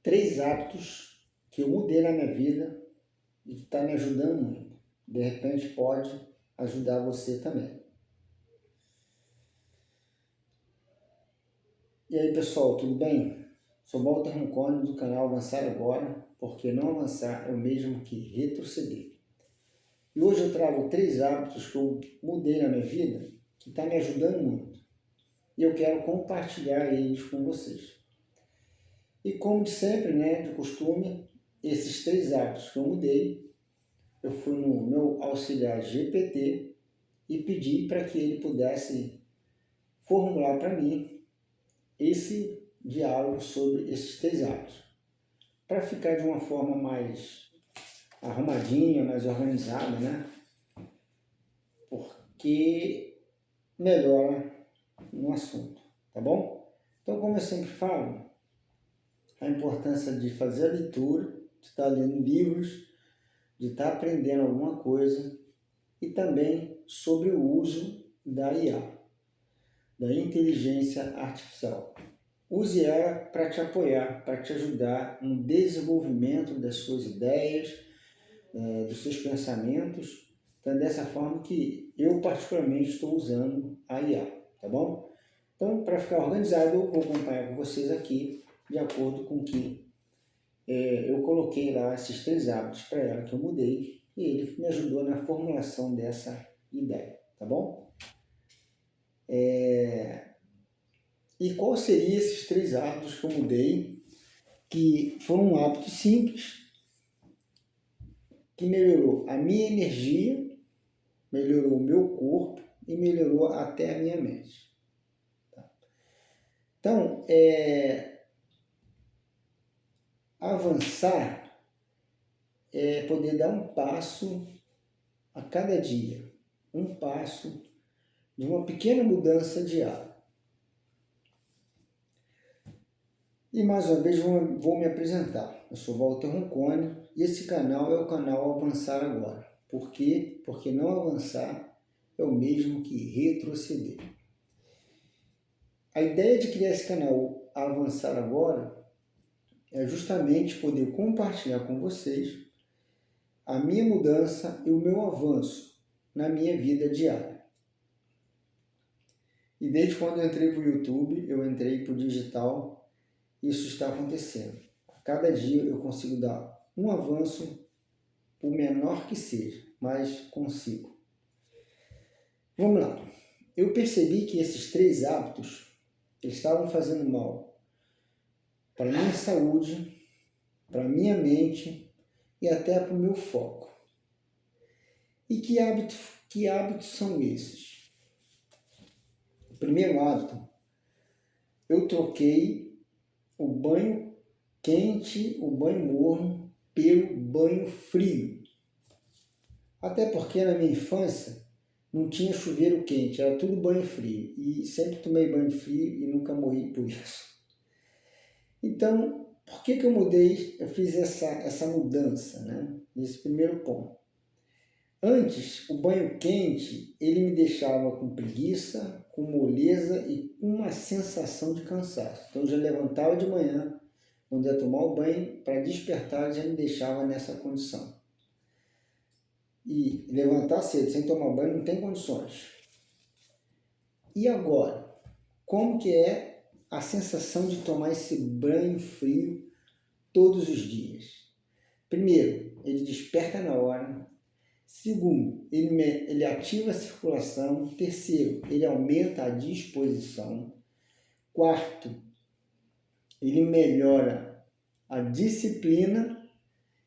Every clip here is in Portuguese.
3 hábitos que eu mudei na minha vida e que está me ajudando muito. De repente pode ajudar você também. E aí pessoal, tudo bem? Sou Walter Roncone do canal Avançar Agora, porque não avançar é o mesmo que retroceder. E hoje eu trago 3 hábitos que eu mudei na minha vida que está me ajudando muito. E eu quero compartilhar eles com vocês. E como de sempre, de costume, esses 3 hábitos que eu mudei, eu fui no meu auxiliar GPT e pedi para que ele pudesse formular para mim esse diálogo sobre esses 3 hábitos, para ficar de uma forma mais arrumadinha, mais organizada, porque melhora no assunto, tá bom? Então, como eu sempre falo, a importância de fazer a leitura, de estar lendo livros, de estar aprendendo alguma coisa e também sobre o uso da IA, da inteligência artificial. Use ela para te apoiar, para te ajudar no desenvolvimento das suas ideias, dos seus pensamentos. Então, é dessa forma que eu particularmente estou usando a IA, tá bom? Então, para ficar organizado, eu vou acompanhar com vocês aqui, de acordo com que eu coloquei lá esses 3 hábitos para ela que eu mudei, e ele me ajudou na formulação dessa ideia, tá bom? E qual seriam esses 3 hábitos que eu mudei, que foram hábitos simples, que melhorou a minha energia, melhorou o meu corpo e melhorou até a minha mente. Tá? Então, avançar é poder dar um passo a cada dia, um passo de uma pequena mudança diária. E mais uma vez vou me apresentar. Eu sou Walter Roncone e esse canal é o canal Avançar Agora. Por quê? Porque não avançar é o mesmo que retroceder. A ideia de criar esse canal Avançar Agora é justamente poder compartilhar com vocês a minha mudança e o meu avanço na minha vida diária. E desde quando eu entrei para o YouTube, eu entrei para o digital, isso está acontecendo. A cada dia eu consigo dar um avanço, por menor que seja, mas consigo. Vamos lá. Eu percebi que esses 3 hábitos eles estavam fazendo mal para a minha saúde, para a minha mente e até para o meu foco. E que hábitos são esses? O primeiro hábito, eu troquei o banho quente, o banho morno, pelo banho frio. Até porque na minha infância não tinha chuveiro quente, era tudo banho frio. E sempre tomei banho frio e nunca morri por isso. Então, por que eu mudei, eu fiz essa mudança, nesse primeiro ponto? Antes, o banho quente, ele me deixava com preguiça, com moleza e com uma sensação de cansaço. Então, eu já levantava de manhã, quando ia tomar o banho, para despertar, já me deixava nessa condição. E levantar cedo, sem tomar banho, não tem condições. E agora, como que é a sensação de tomar esse banho frio todos os dias? Primeiro, ele desperta na hora. Segundo, ele ativa a circulação. Terceiro, ele aumenta a disposição. Quarto, ele melhora a disciplina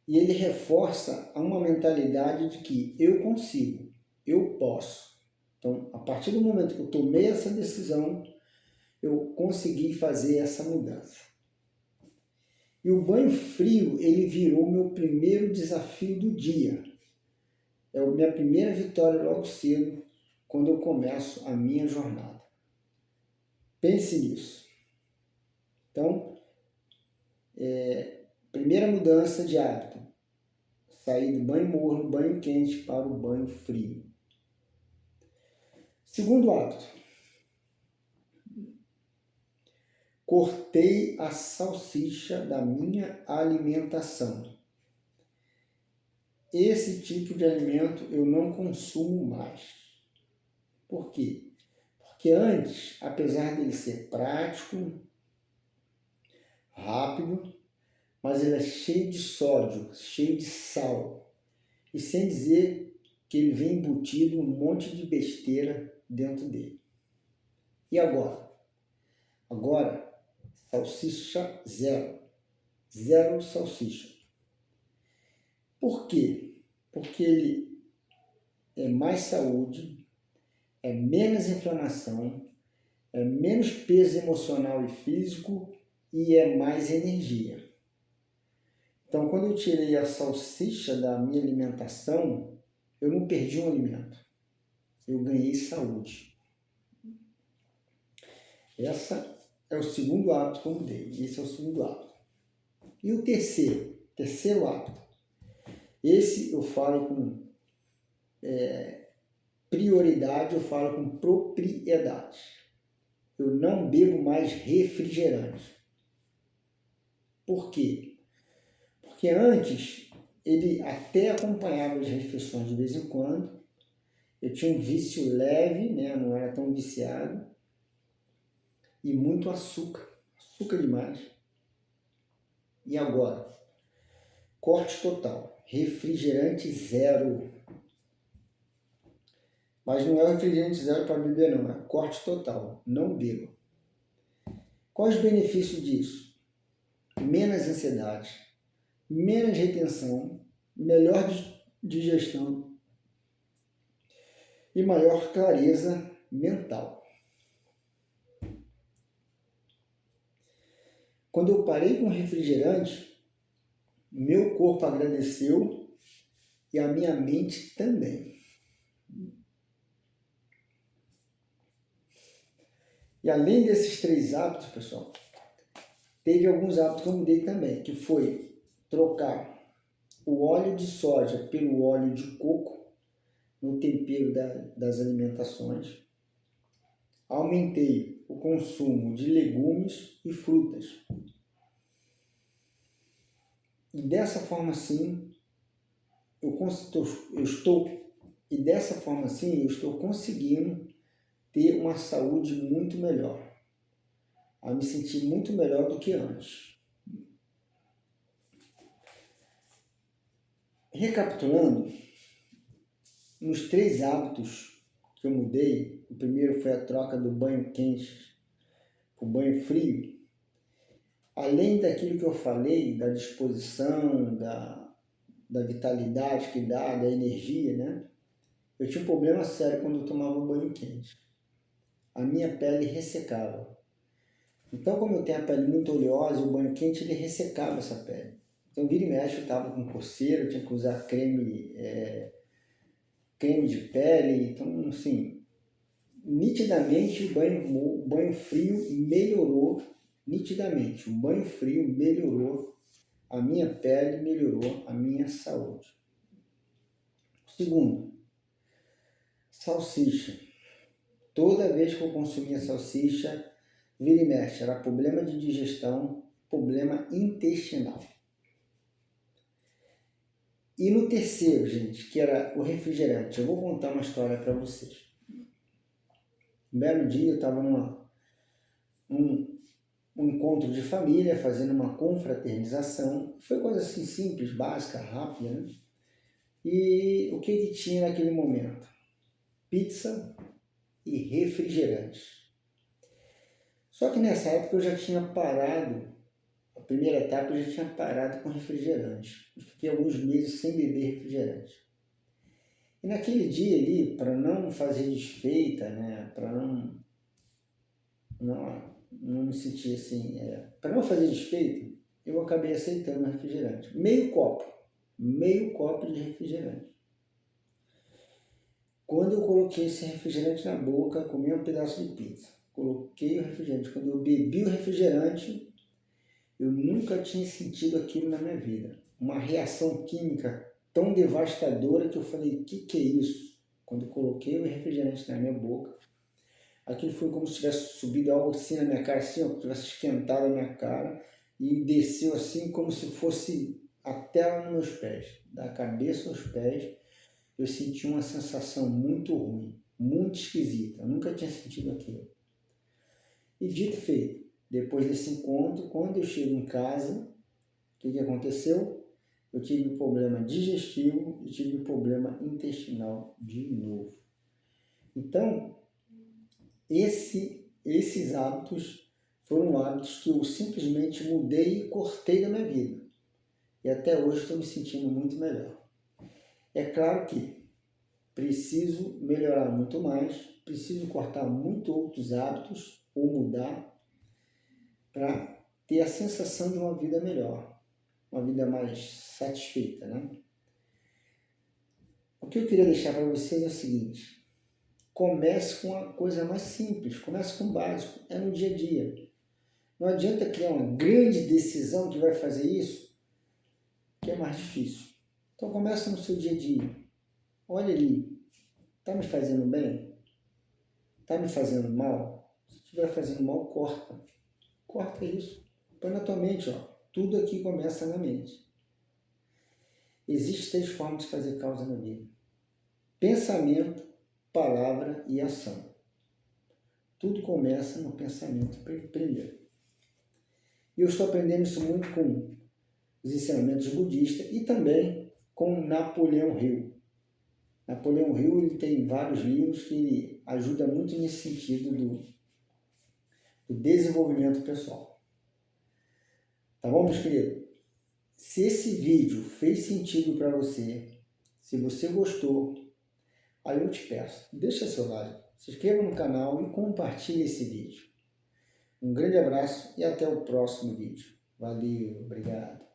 e ele reforça uma mentalidade de que eu consigo, eu posso. Então, a partir do momento que eu tomei essa decisão, eu consegui fazer essa mudança. E o banho frio, ele virou meu primeiro desafio do dia. É a minha primeira vitória logo cedo, quando eu começo a minha jornada. Pense nisso. Então, primeira mudança de hábito. Sair do banho morno, banho quente, para o banho frio. Segundo hábito. cortei a salsicha da minha alimentação. Esse tipo de alimento eu não consumo mais. Por quê? Porque antes, apesar dele ser prático, rápido, mas ele é cheio de sódio, cheio de sal. E sem dizer que ele vem embutido um monte de besteira dentro dele. E agora? Agora, salsicha zero. Zero salsicha. Por quê? Porque ele é mais saúde, é menos inflamação, é menos peso emocional e físico e é mais energia. Então, quando eu tirei a salsicha da minha alimentação, eu não perdi um alimento, eu ganhei saúde. Esse é o segundo hábito que eu mudei. Esse é o segundo hábito. E o terceiro hábito. Esse eu falo com prioridade, eu falo com propriedade. Eu não bebo mais refrigerante. Por quê? Porque antes ele até acompanhava as refeições de vez em quando. Eu tinha um vício leve, né? Não era tão viciado. E muito açúcar. Açúcar demais. E agora? Corte total. Refrigerante zero. Mas não é o refrigerante zero para beber, não. É corte total. Não beba. Quais os benefícios disso? Menos ansiedade, menos retenção, melhor digestão e maior clareza mental. Quando eu parei com o refrigerante, meu corpo agradeceu e a minha mente também. E além desses 3 hábitos, pessoal, teve alguns hábitos que eu mudei também, que foi trocar o óleo de soja pelo óleo de coco no tempero das alimentações. Aumentei o consumo de legumes e frutas. E dessa forma assim, eu estou conseguindo ter uma saúde muito melhor, a me sentir muito melhor do que antes. Recapitulando, nos 3 hábitos que eu mudei, o primeiro foi a troca do banho quente para o banho frio. Além daquilo que eu falei, da disposição, da vitalidade que dá, da energia, né? Eu tinha um problema sério quando eu tomava banho quente. A minha pele ressecava. Então, como eu tenho a pele muito oleosa, o banho quente ele ressecava essa pele. Então, vira e mexe, eu estava com coceira, eu tinha que usar creme de pele. Então, assim, nitidamente o banho frio melhorou. Nitidamente, o banho frio melhorou a minha pele, melhorou a minha saúde. Segundo, salsicha. Toda vez que eu consumia salsicha, vira e mexe, era problema de digestão, problema intestinal. E no terceiro, gente, que era o refrigerante, eu vou contar uma história para vocês. Um belo dia eu estava num encontro de família, fazendo uma confraternização. Foi coisa assim simples, básica, rápida, né? E o que tinha naquele momento? Pizza e refrigerante. Só que nessa época eu já tinha parado, a primeira etapa eu já tinha parado com refrigerante. Eu fiquei alguns meses sem beber refrigerante. E naquele dia ali, para não fazer desfeita, né, para não me sentir assim, para não fazer desfeita, eu acabei aceitando o refrigerante. Meio copo de refrigerante. Quando eu coloquei esse refrigerante na boca, comi um pedaço de pizza, coloquei o refrigerante. Quando eu bebi o refrigerante, eu nunca tinha sentido aquilo na minha vida. Uma reação química tão devastadora que eu falei, o que é isso? Quando eu coloquei o refrigerante na minha boca, Aquilo foi como se tivesse subido algo assim na minha cara, assim, ó, tivesse esquentado a minha cara e desceu assim como se fosse até lá nos meus pés, da cabeça aos pés. Eu senti uma sensação muito ruim, muito esquisita. Eu nunca tinha sentido aquilo. E dito e feito, depois desse encontro, quando eu chego em casa, o que aconteceu? Eu tive um problema digestivo e tive um problema intestinal de novo. Então, esses hábitos foram hábitos que eu simplesmente mudei e cortei da minha vida. E até hoje estou me sentindo muito melhor. É claro que preciso melhorar muito mais, preciso cortar muito outros hábitos ou mudar para ter a sensação de uma vida melhor, uma vida mais satisfeita, né? O que eu queria deixar para vocês é o seguinte: comece com a coisa mais simples, comece com o básico, é no dia a dia. Não adianta criar uma grande decisão que vai fazer isso, que é mais difícil. Então comece no seu dia a dia. Olha ali, está me fazendo bem? Está me fazendo mal? Se estiver fazendo mal, corta. Corta isso. Põe na tua mente, ó. Tudo aqui começa na mente. Existem 3 formas de fazer causa na vida: pensamento, palavra e ação. Tudo começa no pensamento primeiro. E eu estou aprendendo isso muito com os ensinamentos budistas e também com Napoleão Hill. Napoleão Hill ele tem vários livros que ele ajuda muito nesse sentido do desenvolvimento pessoal. Tá bom, meus queridos? Se esse vídeo fez sentido para você, se você gostou, aí eu te peço, deixa seu like, se inscreva no canal e compartilhe esse vídeo. Um grande abraço e até o próximo vídeo. Valeu, obrigado.